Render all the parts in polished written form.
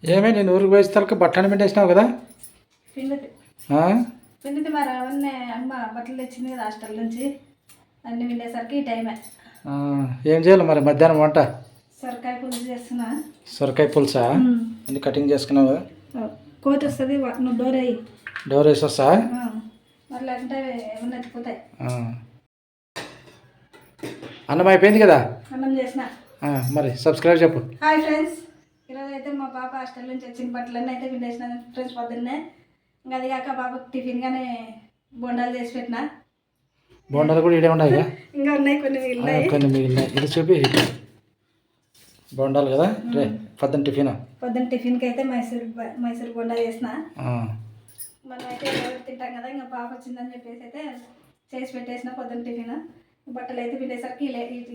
ఏమే నేను ఊరికి పోయేస్తాలకు బట్టలు పెట్టేసినావు కదా. పిండితే ఆ? పిండితే మరి అవన్నీ అమ్మ బట్టలు తెచ్చింది కదా హాస్టల్ నుంచి, అన్నీ పిండేసరికి ఈ టైమే. ఆ, ఏం చేయాలి మరి మధ్యాహ్నం వంట? సొరకాయ పులుసు చేస్తున్నా. సొరకాయ పులుసా? అన్ని కటింగ్ చేసుకున్నావు? కోతి వస్తుంది, నువ్వు డోర్ అయ్యి డోర్ వేసి వస్తా. మరి లేకుంటే ఏమన్నా ఎత్తిపోతాయి. అన్నం అయిపోయింది కదా. అన్నం చేసిన. మరి సబ్స్క్రైబ్ చెప్పు. హాయ్ ఫ్రెండ్స్, ఈరోజు అయితే మా పాప హాస్టల్ నుంచి వచ్చిన బట్టలన్నీ అయితే పిండేసిన ఫ్రెండ్స్ పొద్దున్నే. ఇంకా అది కాక పాపకు టిఫిన్గానే బొండాలు చేసి పెట్టిన. బొండాలు కూడా ఇడే ఉన్నాయి కదా. ఇంకా ఉన్నాయి, కొన్ని మిగిలినాయి. కొన్ని మిగిలినాయి. ఇది చూపి బొండాలు కదా. రే పొద్దున్న టిఫిన్కి అయితే మైసూర్ బొండా చేసిన. మనం అయితే ఎవరు తింటాం కదా, ఇంకా పాప వచ్చిందని చెప్పేసి అయితే చేసి పెట్టేసిన పొద్దున్న టిఫిన్. బట్టలు అయితే పిండేసరికి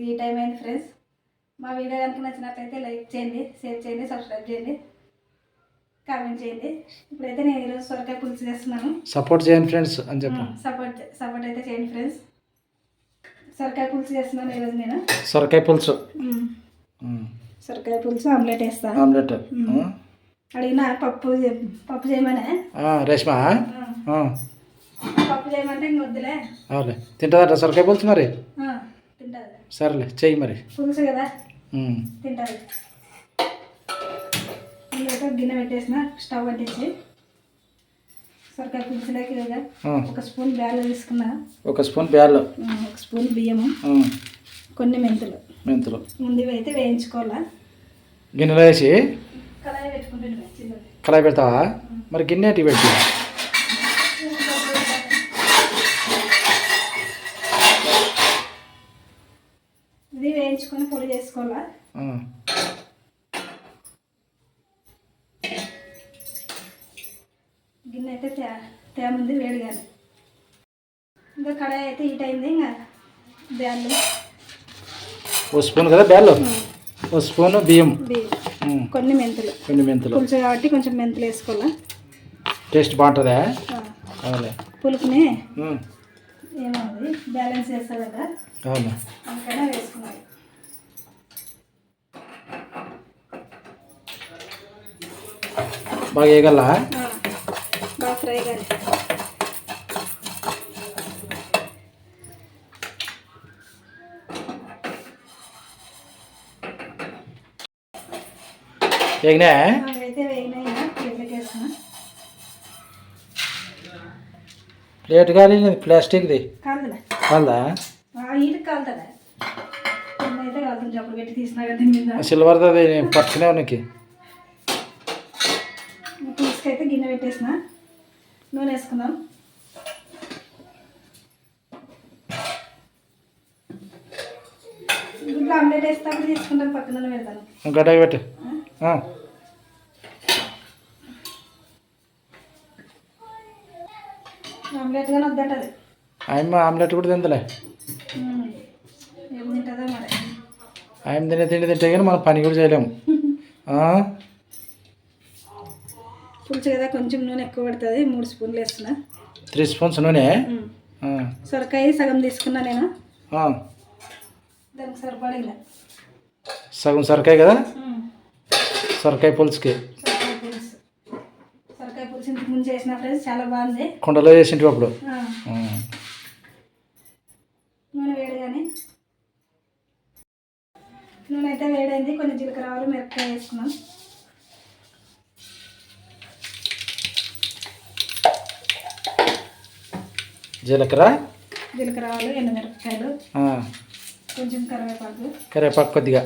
ఈ టైం అయింది ఫ్రెండ్స్. మా వీడియో కనుక నచ్చినట్లయితే లైక్ చేయండి, షేర్ చేయండి, సబ్స్క్రైబ్ చేయండి, కామెంట్ చేయండి. ఇప్పుడైతే నేను ఈరోజు సొరకాయ పులుసు చేస్తున్నాను. సపోర్ట్ చేయండి ఫ్రెండ్స్ అని చెప్పు. సపోర్ట్ అయితే చేయండి ఫ్రెండ్స్. సొరకాయ పులుసు చేస్తున్నాను ఈరోజు నేను. సొరకాయ పులుసు ఆమ్లెట్ వేస్తాను. ఆమ్లెట్ అడిగిన పప్పు చేయమనే. రేష్మా పప్పు చేయమంటే ఇంక వద్దులే. అవులే, తింటుందట సొరకాయ పులుసు మరి. తింటుంది. సరేలే, చెయ్యి మరి. పులుసు కదా, తింటుంది. ఇంకైతే గిన్నె పెట్టేసిన, స్టవ్ అంటించి సొరకాయ పులుసులోకి కదా ఒక స్పూన్ బ్యాలు తీసుకున్నా. ఒక స్పూన్ బియ్యము, కొన్ని మెంతులు ముందు అయితే వేయించుకోవాలా. గిన్నెలో వేసి కళాయి పెట్టుకుంటాను. కళాయి పెడతావా? మరి గిన్నె అటు పెట్టి ఇది వేయించుకొని పొడి చేసుకోవాలా. గిన్నె అయితే తేముంది వేడిగానే. ఇంకా కడాయి అయితే హీట్ అయింది. ఇంకా బ్యాళ్ళు ఓ స్పూన్ కదా, బ్యాళ్ళు ఓ స్పూన్ బియ్యం, కొన్ని మెంతులు పులుసు కాబట్టి కొంచెం మెంతులు వేసుకోవాలా. టేస్ట్ బాగుంటుందా? అవులే, పులుపుని ఏమవుతుంది బ్యాలెన్స్ చేస్తుంది కదా. అవునా, అందుకనే వేసుకున్నాను. బాగా వేయగల, బాగా ఫ్రై కానీ. వేగినా అయితే వేగినాయి. ప్లేట్లోకి వేసుకున్నా. ప్లేట్ కానీ ప్లాస్టిక్ది కాదా? ఈటుకు కాలుతుందా? అయితే కాలుతుంది. చప్పుడు పెట్టి తీసినా కదా మీద. సిల్వర్ది పట్టుకునే నీకు. పులుసుకైతే గిన్నె పెట్టేసిన, నూనె వేసుకుందాం. ఇంట్లో ఆమ్లెట్ వేస్తాను, తీసుకుంటాను, పక్కన పెడతాను. గడ్డ పెట్టు. ఆమ్లెట్ కానీ వద్దంటది. ఆయమ్మ ఆమ్లెట్ కూడా తిందలే. ఏం తింటుందో మరి. ఆయన తింటే కానీ మనం పని కూడా చేయలేము. పులుసు కదా, కొంచెం నూనె ఎక్కువ పడుతుంది. 3 స్పూన్లు వేస్తున్నా. 3 స్పూన్స్ నూనె. సొరకాయ సగం తీసుకున్నా నేను. దానికి సరిపడా సగం సొరకాయ కదా. సొరకాయ పులుసుకి సొరకాయ పులుసు ఇంటికి ముందు చేసిన ఫ్రెండ్స్, చాలా బాగుంది. కుండలో చేసింటివి అప్పుడు. నూనె వేడిగానే, నూనె అయితే వేడైంది. కొన్ని జీలకర్ర ఆవాలు, మిరపకాయ వేసుకున్నాం. జీలకర్ర ఆవాలు, ఎండుమిరపకాయలు, కొంచెం కరివేపాకు కొద్దిగా.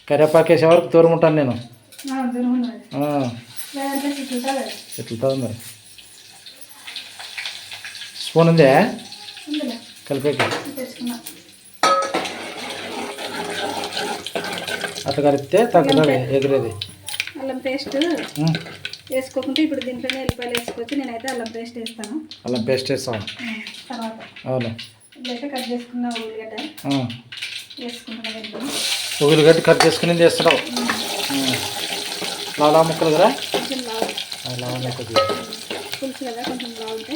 కరివేపాకు వేసే వరకు దూరం ఉంటాను నేను. ఎట్లుతుంది మరి. స్పూన్ ఉందే కలిపేకి. అట్లా కలిపితే తగ్గుతుంది ఎగిరేది. అల్లం పేస్ట్ వేసుకోకుంటే ఇప్పుడు దీంట్లోనే ఎల్లిపాయలు వేసుకోవచ్చు. నేనైతే అల్లం పేస్ట్ వేస్తాను. అల్లం పేస్ట్ వేస్తాను తర్వాత. అవును, ఇదైతే కట్ చేసుకున్న ఉల్లిగడ్డ వేసుకుంటున్నాను. ఉల్లిగడ్డ కట్ చేసుకుని చేస్తున్నావు. లావు ముక్కలు కదా, కొంచెం లావు ముక్కలు పులుసు కదా, కొంచెం బాగుంటే.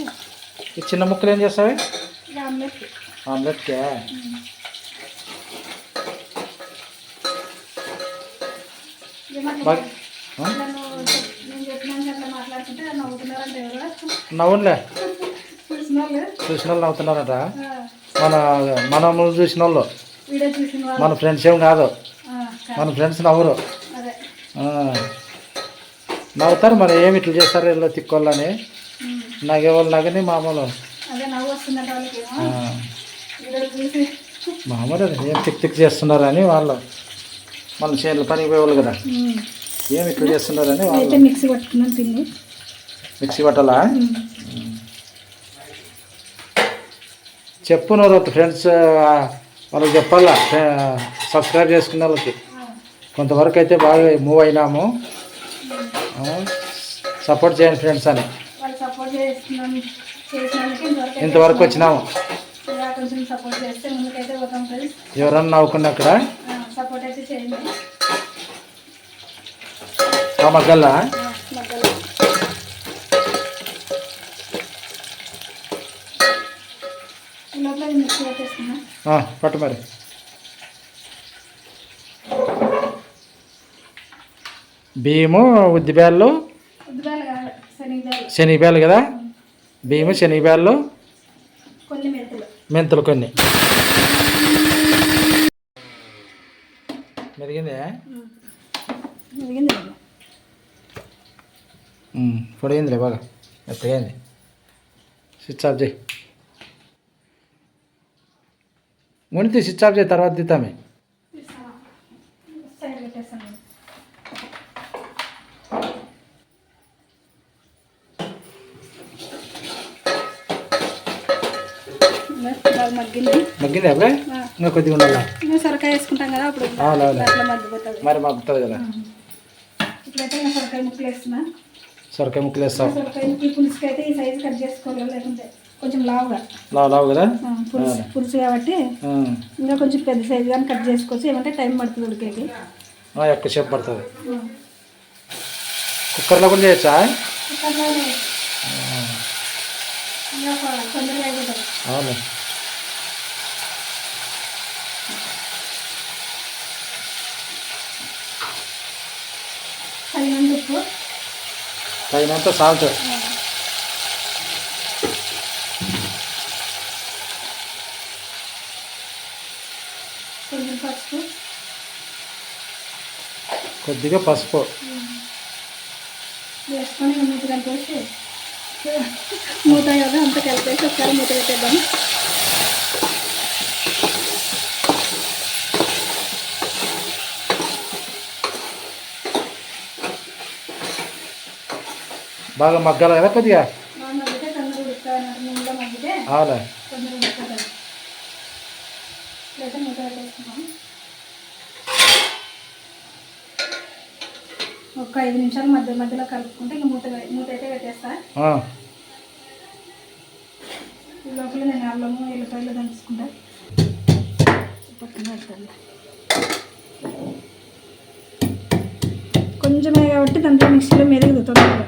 ఈ చిన్న ముక్కలు ఏం చేస్తావి? ఆమ్లెట్కే. బాగా నేను చెప్పినాక అట్లా మాట్లాడుతుంటే నవ్వుతున్నారంటే ఎవరు నవ్వులే చూసిన వాళ్ళు చూసిన వాళ్ళు నవ్వుతున్నారట. మనము చూసిన వాళ్ళు వీడియో చూసిన వాళ్ళు మన ఫ్రెండ్స్ ఏం కాదు, మన ఫ్రెండ్స్ నవ్వరు. అదే నవ్వుతారు మరి, ఏమి ఇట్లా చేస్తారు ఇలా తిక్కోళ్ళని నగేవాళ్ళు నగని మామూలు అదే నవ్వు వస్తుందంట వాళ్ళకి వీడియో చూసి మామూలు ఏం తిక్ చేస్తున్నారని వాళ్ళు మన చేనుల పనికి పోయేవాళ్ళు కదా, ఏమి ఇట్లా చేస్తున్నారని వాళ్ళు మిక్సీ పట్టుకున్నాను తిని. మిక్సీ పట్టాలా? చెప్పు నువ్వు ఫ్రెండ్స్ వాళ్ళకి చెప్పాలా, సబ్స్క్రైబ్ చేసుకున్న వాళ్ళకి. కొంతవరకు అయితే బాగా మూవ్ అయినాము, సపోర్ట్ చేయండి ఫ్రెండ్స్ అని. వాళ్ళు సపోర్ట్ చేస్తున్నాను చేసినందుకు ఇంతవరకు వచ్చినాము. కొంచెం సపోర్ట్ చేస్తే ముందుకైతే పోతాం ఫ్రెండ్స్. ఎవరన్నా నవ్వుకున్నా అక్కడ సపోర్ట్ అయితే చేయండి. మగ్గల్లా మధ్యలో లోపల మిక్సీ పెట్టేస్తున్నా. పట్టు మరి. బియ్యము ఉద్దిబ్యాళ్ళు ఉద్దిబ్యాళ్ళు కాదు శనగబ్యాళ్ళు. శనగబ్యాళ్ళు కదా, బియ్యము శనగబ్యాళ్ళు కొన్ని మెంతులు మెంతులు కొన్ని. మెరిగిందే మెరిగింది పొడిగిందిలే బాగా మెత్తగైంది. స్విచ్ ఆఫ్ చేయి, మునితే స్విచ్ ఆఫ్ చేయి, తర్వాత తీద్దామే. సైడ్ పెట్టేస్తాను. మగ్గింది అప్పుడే ఇంకా కొద్దిగా ఉండాలి. సొరకాయ వేసుకుంటాం కదా అప్పుడు అట్లా మగ్గిపోతుంది, మరి మగ్గుతుంది కదా. ఇప్పుడైతే నేను సొరకాయ ముక్కలు వేస్తున్నా. సొరకాయ ముక్కలు వేస్తావు. సొరకాయ ముక్కలు పులుసుకి అయితే ఈ సైజు కట్ చేసుకోవాలి, లేకుంటే కొంచెం లావుగా లావు కదా పులుసు కాబట్టి ఇంకా కొంచెం పెద్ద సైజు కానీ కట్ చేసుకోవచ్చు. ఏమంటే టైం పడుతుంది ఉడికేకి, ఎక్కువ సేపు పడుతుంది. కుక్కర్లో కూడా చేయొచ్చా? కుక్కర్లో తొందరగా అయిపోతుంది. అవును. తగినంత ఉప్పు, తగినంత సాల్ట్, కొంచెం పసుపు, కొద్దిగా పసుపు వేసుకొని మూత కలిపేసి మూత కదా అంతా కలిపేసి ఒకసారి మూత పెట్టేద్దాం. బాగా మగ్గాలి కదా కొద్దిగా. బాగా మగ్గితే తొందరగా ఉడుకుతుంది, నూనెలో మగ్గితే అవునా తొందరగా ఉడుకుతుంది. లేదా మూత పెట్టేసుకున్నాం. ఒక 5 నిమిషాలు మధ్యలో కలుపుకుంటే ఇంకా మూత అయితే పెట్టేస్తా. ఈ లోపల నేను అల్లము ఎల్లిపాయలు దంచుకుంటా. పక్కన పెడతాను. కొంచెమే కాబట్టి దాంట్లో మిక్సీలో మెరుగుదు తొందరగా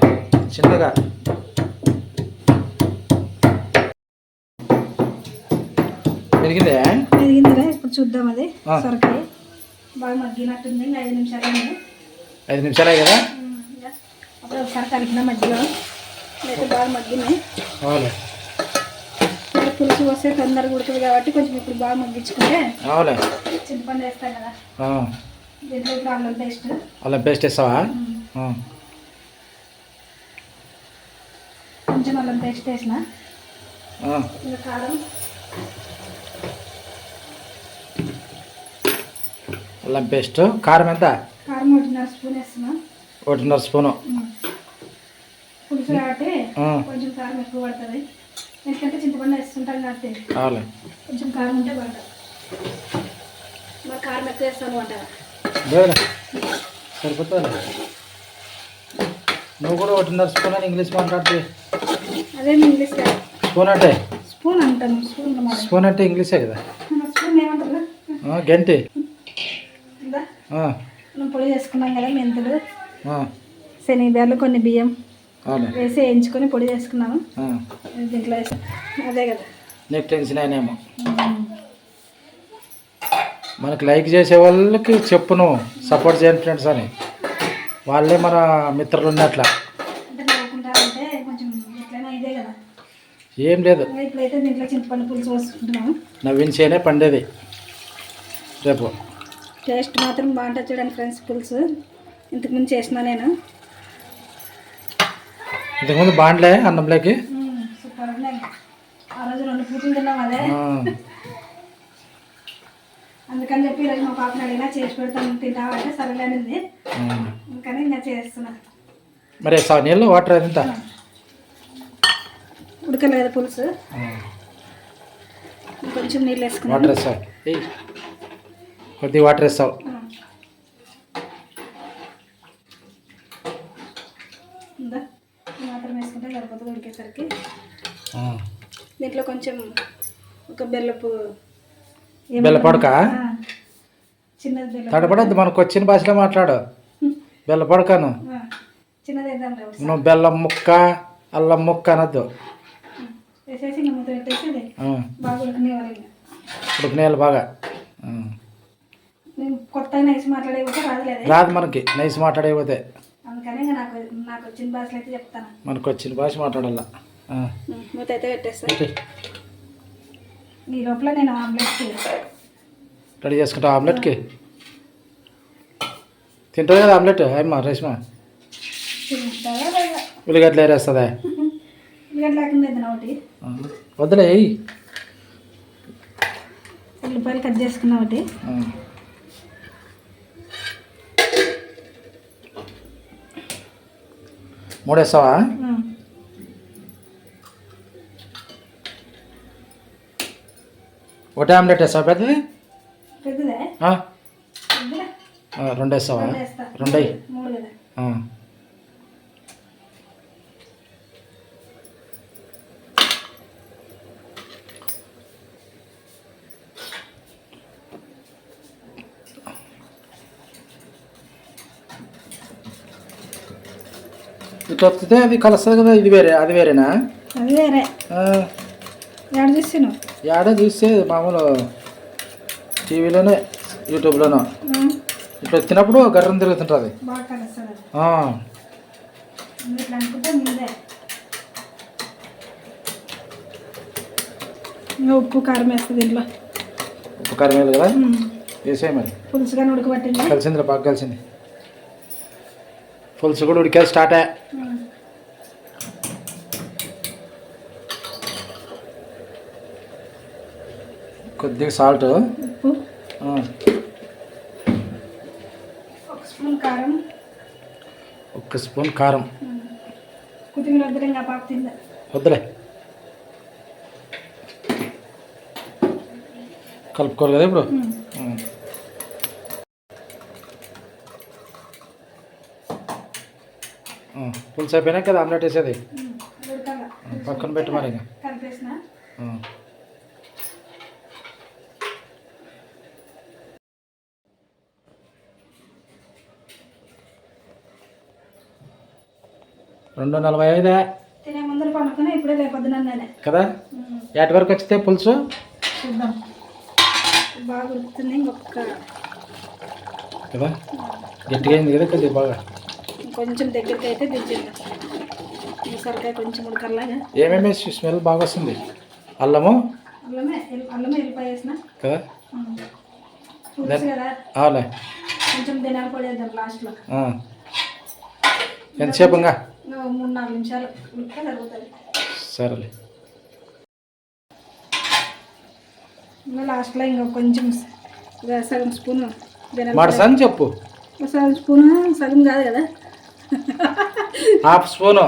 చిన్నగా. మెరిగిందా? ఇప్పుడు చూద్దాం. అది సొరకాయ బాగా మగ్గినట్టుంది. ఇంకా 5 నిమిషాలు 5 నిమిషాలే కదా. అప్పుడు ఒకసారి కలిపిన మధ్యలో అయితే బాగా మగ్గినాయి. పులుసు వస్తే తొందరగా ఉడుతుంది కాబట్టి కొంచెం ఇప్పుడు బాగా మగ్గించుకుంటే చింతపండు వేస్తాం కదా, దీంట్లో ఇప్పుడు అల్లం పేస్ట్ వేస్తావా? కొంచెం అల్లం పేస్ట్ వేసిన, ఇంకా కారం, అల్లం పేస్ట్, కారం ఎంత? కారం 1.5 స్పూన్ వేస్తున్నా. 1.5 స్పూను. పులుసు కాబట్టి కొంచెం కారం ఎక్కువ పడుతుంది, ఎందుకంటే చింతపండు వేస్తుంటాం కాబట్టి కొంచెం కారం ఉంటే పడుతుంది. మరి కారం ఎక్కువ వేస్తాను అంటారా? సరిపోతుంది. నువ్వు కూడా 1.5 స్పూన్ అని ఇంగ్లీష్ మాట్లాడితే అదేమి ఇంగ్లీష్ కాదు. స్పూన్ అంటే స్పూన్ అంటాను. స్పూన్ అంటే ఇంగ్లీషే కదా. స్పూన్ ఏమంటారు? గంటి. మనం పొడి చేసుకున్నాం కదా, మెంతులు శనగబ్యాళ్ళు కొన్ని బియ్యం వేసి వేయించుకొని పొడి చేసుకున్నాము. దీంట్లో వేసి అదే కదా నీకు టెన్షన్ అయినేమో. మనకు లైక్ చేసే వాళ్ళకి చెప్పు, నువ్వు సపోర్ట్ చేయండి ఫ్రెండ్స్ అని. వాళ్ళే మన మిత్రులు ఉన్నట్ల. అంటే నవ్వుకుంటారంటే కొంచెం ఎట్లయినా ఇదే కదా. ఏం లేదు, ఇప్పుడైతే దీంట్లో చింతపండు పులుసు పోసుకుంటున్నాము. నవ్వించేనే పండేది రేపు. టేస్ట్ మాత్రం బాగుంటుంది చూడండి ఫ్రెండ్స్. పులుసు ఇంతకుముందు చేసిన నేను. ఇంతకుముందు బాగుండలే అన్నంలోకి. సూపర్ ఉన్నాయి. ఆ రోజు 2 పూటలు తిన్నాం అదే. అందుకని చెప్పి ఈరోజు మా పాపని అడిగినా చేసి పెడతాను తింటామంటే సరేలేనింది. అందుకని ఇంకా చేస్తున్నా. మరి నీళ్ళు వాటర్ ఎంత ఉడకలేదు పులుసు, కొంచెం నీళ్ళు వేసుకున్నాను. వాటర్ వేస్తావు, కొద్దిగా వాటర్ వేస్తావు. మాత్రం వేసుకుంటే సరిపోతుంది ఉడికేసరికి. దీంట్లో కొంచెం ఒక బెల్లపడక చిన్నది తడపడద్దు, మనకు వచ్చిన భాషలో మాట్లాడు. బెల్లపడకను చిన్నది వేద్దాం. నువ్వు బెల్లం ముక్క అల్లం ముక్క అనద్దు. వేసేసి ఇంకా మూత పెట్టేసి బాగా ఉడకనివ్వాలి. ఉడకనేయాలి బాగా. నేను కొత్త నైస్ మాట్లాడేపోతే రాదు మనకి, నైస్ మాట్లాడేపోతే. అందుకని ఇంకా నాకు వచ్చిన భాషలు అయితే చెప్తాను. మనకు వచ్చిన భాష మాట్లాడాల. మూత అయితే పెట్టేస్తాను. ఈ లోపల నేను ఆమ్లెట్కి రెడీ చేసుకుంటా. ఆమ్లెట్కి తింటుంది కదా ఆమ్లెట్ అమ్మా రేష్మా? ఉల్లిగడ్డలు వేరేస్తుందా? ఉల్లిగడ్డ లేకుండా ఒకటి వద్దులే. ఉల్లిపాయలు కట్ చేసుకున్నా ఒకటి. మూడేస్తావా? ఒకటే ఆమ్లెట్ వేస్తావా? పెద్దది పెద్దదే 2 వేస్తావా? 2 3 కదా. ఇట్లా వస్తే అది కలుస్తుంది కదా. ఇది వేరే అది వేరేనా? అది వేరే. ఏడ చూసాను? ఏడ చూస్తే మామూలు టీవీలోనే యూట్యూబ్లోనో ఇట్లా వచ్చినప్పుడు గర్రం తిరుగుతుంటుంది. బాగా కలుస్తుంది. ఇట్లా అనుకుంటే మీదే. ఇంకా ఉప్పు కారం వేస్తుంది దీంట్లో. ఉప్పు కారం వేయాలి కదా, వేసే మరి. పులుసు కానీ ఉడకబట్టింది. కలిసిందిరా, బాగా కలిసింది. పులుసు కూడా ఉడికేది స్టార్ట్ అయ్యా. కొద్దిగా సాల్ట్, ఉప్పు, 1 స్పూన్ కారం, 1 స్పూన్ కారం. కొద్దిగా వద్దులే, ఇంకా పాప తిందా. వద్దులే, కలుపుకోవాలి కదా ఇప్పుడు. పులుసు అయిపోయినా కదా ఆమ్లెట్ వేసేది. పక్కన పెట్టు మరి. కలిపేసిన. రెండు 45 తినే ముందర పనుకున్నా, ఇప్పుడే రేపొద్దుననే కదా. 8 వరకు వచ్చితే పులుసు చూద్దాం. బాగా ఉడుకుతుంది ఇంకొక కదా. గట్టిగా అయింది కదా కొద్దిగా బాగా. కొంచెం దగ్గరికి అయితే దించేద్దాం. సొరకాయ కొంచెం ఉడకల్లాగా. ఏమేమి స్మెల్ బాగా వస్తుంది? అల్లము, అల్లమే ఎల్లిపాయ వేసిన కదా. పులుసు కదా, అవులే. కొంచెం ధనియాల పొడి వేద్దాం లాస్ట్లో. ఎంతసేపు? ఇంకా 3-4 నిమిషాలు ఉడికితే సరిపోతుంది. సరేలే. ఇంకా లాస్ట్లో ఇంకా కొంచెం సగం స్పూను ధనియాల చెప్పు. సగం స్పూను, సగం కాదు కదా, 1/2 స్పూను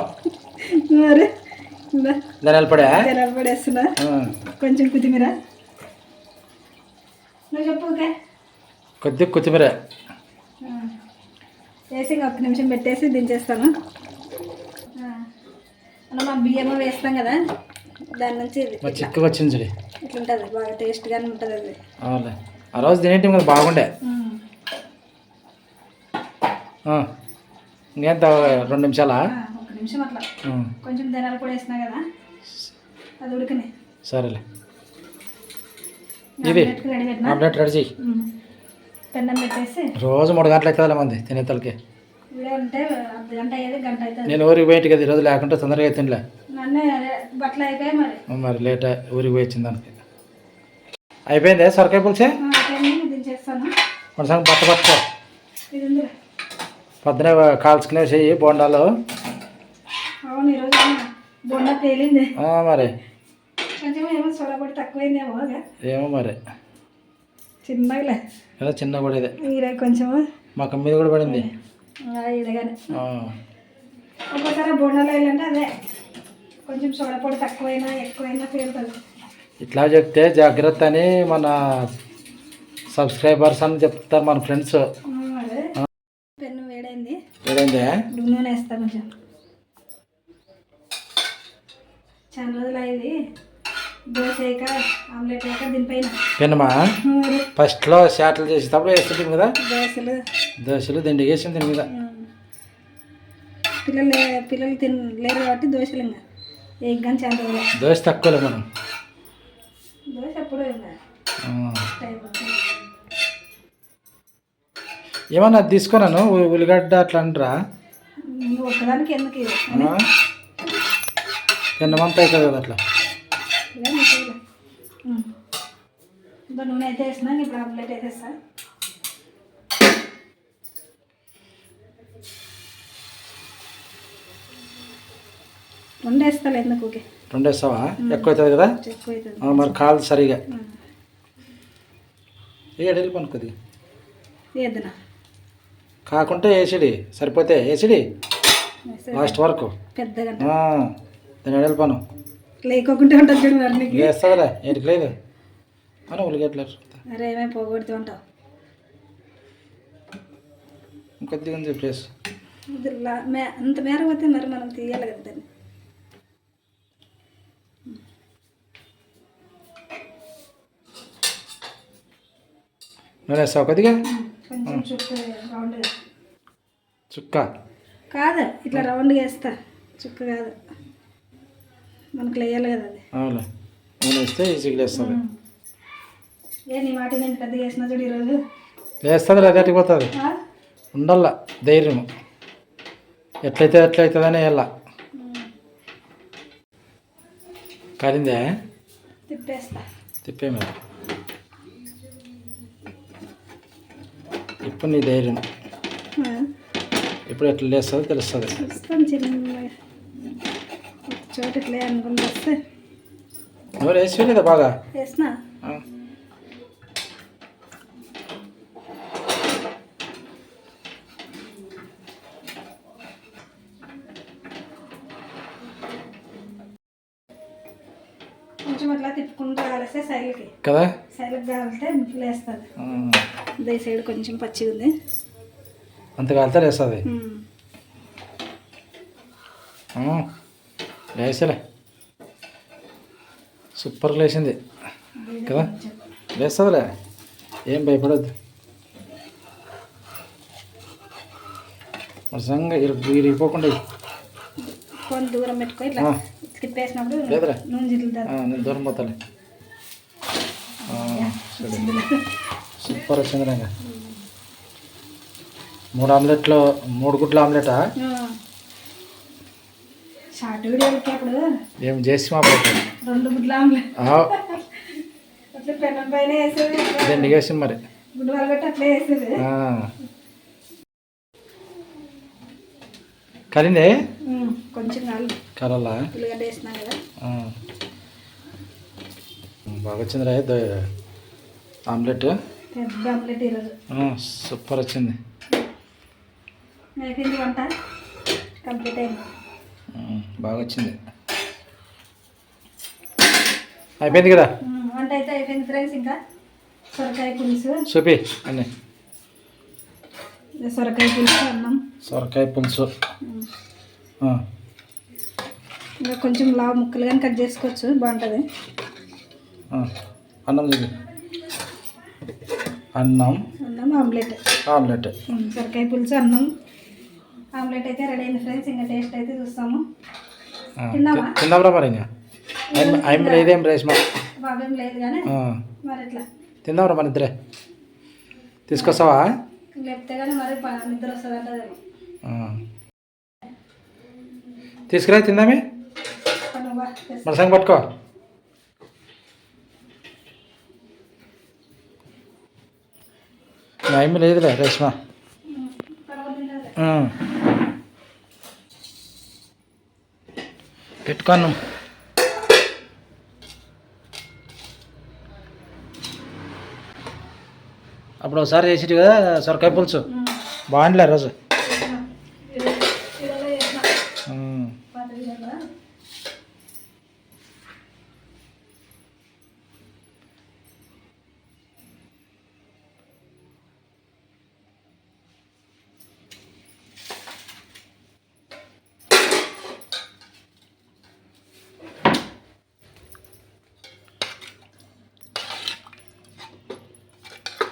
మరి ధనియాల పొడి. ధనియాల పొడి వేస్తున్నా, కొంచెం కొత్తిమీర. నువ్వు చెప్పు. ఓకే, కొద్దిగా కొత్తిమీర వేసి ఇంకా 1 నిమిషం పెట్టేసి దించేస్తాను. మనం బియ్యము వేస్తాం కదా, దాని నుంచి చిక్కగా వచ్చింది చూడు. ఇట్లుంటుంది, బాగా టేస్ట్గానే ఉంటుంది అది. అవులే, ఆ రోజు తినేటివి కదా బాగుండే. ఇంకెంత 2 నిమిషాలా? 1 నిమిషం అట్లా. కొంచెం ధనియాల పొడి వేసినా కదా, అది ఉడికనే. సరేలే. ఇది ఆమ్లెట్ రెడీ చెయ్యి. పెన్నం పెట్టేసి రోజు 3 గంటలు అవుతుందిలే మంది తినేతలకి. వీడియో ఉంటే అర్ధ గంట అయ్యేది గంట అవుతుంది. నేను ఊరికి పోయింటి కదా ఈరోజు, లేకుంటే తొందరగా తినలే. నన్నే అదే బట్టలు అయిపోయాయి మరి. మరి లేట్ ఊరికి పోయి వచ్చింది దానికి. అయిపోయిందే సొరకాయ పులుసే. దించేస్తాను. మన సంగతి బట్ట పట్టుకో. ఇది ఉందిరా. పొద్దున కాల్చుకునే చెయ్యి బోండాలు. అవును ఈరోజు బొండ తేలింది మరి. కొంచెం ఏమో సొరపొడి తక్కువైందేమో. ఏమో మరి చిన్నగా ఏదో చిన్న పడేదే. ఈరోజు కొంచెం మాకు మీద కూడా పడింది. ఇడగానే ఒక్కోసారి బొండాలు వేయాలంటే అదే కొంచెం సొరపొడి తక్కువైనా ఎక్కువైనా పేరుతుంది. ఇట్లా చెప్తే జాగ్రత్త అని మన సబ్స్క్రైబర్స్ అని చెప్తారు మన ఫ్రెండ్స్. అదే పెన్ను వేడైంది. ఏదైందే నూనె వేస్తా కొంచెం. చాలా రోజులు అయింది దోశ వేయక ఆమ్లెట్ వేయక దీనిపైన. పెన్నమా ఫస్ట్లో షాట్లు చేసేటప్పుడు వేస్తుంది కదా దోశలు దిండి వేసింది దీని మీద. పిల్లలు లేరు కాబట్టి దోశలు ఇంకా వేయగానే చాలా రోజులు. దోశ తక్కువలే మనం. దోశ ఎప్పుడు ఏమన్నా తీసుకున్నాను ఉల్లిగడ్డ అట్లా అంటారా? ఒక్కదానికి ఎందుకు పెన్నమంతా అవుతుంది కదా అట్లా. నూనె అయితే వేసినా ఇప్పుడు ఆమ్లెట్ వేసేస్తా. రెండు వేస్తా ఎందుకు ఓకే. రెండు వేస్తావా? ఎక్కువ అవుతుంది కదా. ఎక్కువ అవుతుంది మరి కాదు సరిగా ఏడు పని కొద్దిగా ఏదన్నా కాకుంటే వేసిడి సరిపోతే వేసిడి లాస్ట్ వరకు పెద్దగా దాని ఎడలు పను లేకోకుంటే ఉంటుంది చూడు మరి. నీకు వేస్తావులే ఏంటికి లేదు అని ఉల్లిగడ్డలు. అరే ఏమేమి పోగొడుతూ ఉంటావు. ఇంకొద్దిగా ఉంది ప్లేస్. అంత మేర పోతే మరి మనం తీయాలి కదా దాన్ని. నూనె వేస్తావు కొద్దిగా. కొంచెం చుక్క రౌండ్గా. చుక్క కాదు ఇట్లా రౌండ్గా వేస్తా. చుక్క కాదు మనకు వేయాలి కదా అది. అవును నూనె వేస్తే ఈజీగా వేస్తుంది. నీ మాట నేను పెద్దగా వేసినా చూడు ఈరోజు. వేస్తుంది అదేటికి పోతుంది. ఉండాల ధైర్యం. ఎట్లయితే ఎట్లయితుందని వేయాల. కాలిందే తిప్పేస్తా. తిప్పే మీద ఇప్పుడు నీ ధైర్యం ఇప్పుడు ఎట్లా లేస్తుందో తెలుస్తుంది. చూస్తాను చిన్న చోట ఇట్లా అనుకుంటూ వస్తే. నువ్వు వేసి లేదా బాగా వేసినా. కొంచెం అట్లా తిప్పుకుంటూ కాలిస్తే సైడ్కి కదా. సైడ్కి కాలితే లేస్తుంది. దే సైడ్ కొంచెం పచ్చిగా ఉంది అంత కాలితే లేస్తుంది. లేసలే సూపర్గా లేచింది కదా. లేస్తుందిలే ఏం భయపడద్దు. నిజంగా ఇరిగిపోకుండా కొంత దూరం పెట్టుకో. ఇట్లా తిప్పేసినప్పుడు లేదురా నూనె జిల్లుతుంది. నేను దూరం పోతాలే. సూపర్ వచ్చింది. రంగా 3 ఆమ్లెట్లు 3 గుడ్ల ఆమ్లెటా? షార్ట్ వీడియోకి అప్పుడు ఏం చేసి మా 2 గుడ్ల ఆమ్లెట్ అట్లా పెనం పైన వేసేది. రెండు వేసి మరి గుడ్డు వాళ్ళగట్టి అట్లా వేసేది. కలిందే కొంచెం కలలా ఉల్లిగడ్డ వేసినా కదా. బాగా వచ్చిందిరా ఆమ్లెట్. పెద్ద ఆమ్లెట్ ఈరోజు సూపర్ వచ్చింది. అయిపోయింది వంట కంప్లీట్ అయింది. బాగా వచ్చింది. అయిపోయింది కదా వంట అయితే అయిపోయింది ఫ్రెండ్స్. ఇంకా సొరకాయ పులుసు చూపి అన్నీ. సొరకాయ పులుసు అన్నం. సొరకాయ పులుసు ఇంకా కొంచెం లావు ముక్కలు కానీ కట్ చేసుకోవచ్చు బాగుంటుంది. అన్నం చూపి. అన్నం ఆమ్లెట్. ఆమ్లెట్ సొరకాయ పులుసు అన్నం ఆమ్లెట్ అయితే రెడీ అయింది ఫ్రెండ్స్. ఇంకా టేస్ట్ అయితే చూస్తాము. తిందాంరా మరి. ఇంకా ఆయన లేదేం రేష్మా బాగేం లేదు కానీ మరి ఎట్లా తిందాంరా మన ఇద్దరే. తీసుకొస్తావా? లేకపోతే కానీ మరి నిద్ర వస్తుంది అంటదేమో. తీసుకురా తిందామే. మన సంగ పట్టుకో. ఏమీ లేదులే రేష్మా. పెట్టుకోను. అప్పుడు ఒకసారి చేసిట్టు కదా సొరకాయ పులుసు, బాగుండలే రోజు.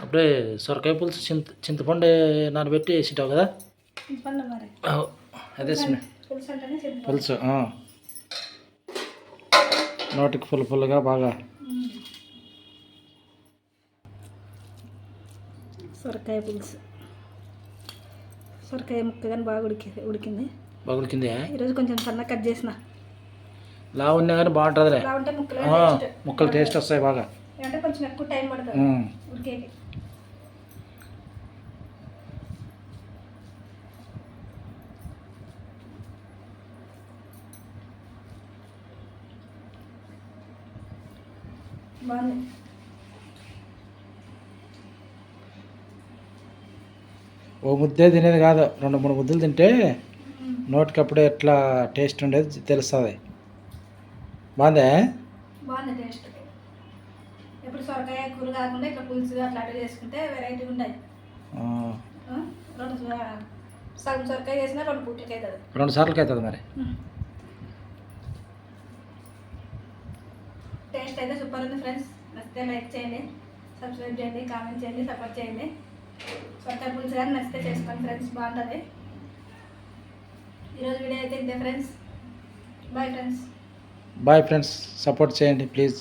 అప్పుడే సొరకాయ పులుసు చింతపండు నానబెట్టి వేసింటావు కదా. అదే పులుసు నోటికి ఫుల్గా బాగా. సొరకాయ పులుసు, సొరకాయ ముక్క కానీ బాగా ఉడికింది. బాగా ఉడికింది. ఈరోజు కొంచెం సన్నగా కట్ చేసిన. లా ఉన్నా కానీ బాగుంటుందిలే. ఉంటే ముక్కలు టేస్ట్ వస్తాయి బాగా. అంటే కొంచెం ఎక్కువ టైం పడుతుంది ఉడికేకి. బాగుంది. ఓ ముద్దే తినేది కాదు, 2-3 ముద్దలు తింటే నోటికి అప్పుడే ఎట్లా టేస్ట్ ఉండేది తెలుస్తుంది. బాగుందే. బాగుంది టేస్ట్. ఇప్పుడు సొరకాయ కూర కాకుండా ఇట్లా పులుసు అట్లాంటివి చేసుకుంటే వెరైటీగా ఉంటాయి. సగం సొరకాయ చేసినా 2 పూటలకి అవుతుంది. 2 సార్లకి అవుతుంది మరి. టేస్ట్ అయితే సూపర్ ఉంది ఫ్రెండ్స్. నచ్చితే లైక్ చేయండి, సబ్స్క్రైబ్ చేయండి, కామెంట్ చేయండి, సపోర్ట్ చేయండి. సొరకాయ పులుసు కానీ నచ్చితే చేసుకోండి ఫ్రెండ్స్, బాగుంటుంది. ఈరోజు వీడియో అయితే ఇంతే friends. Bye friends. Bye friends, support చేయండి ప్లీజ్.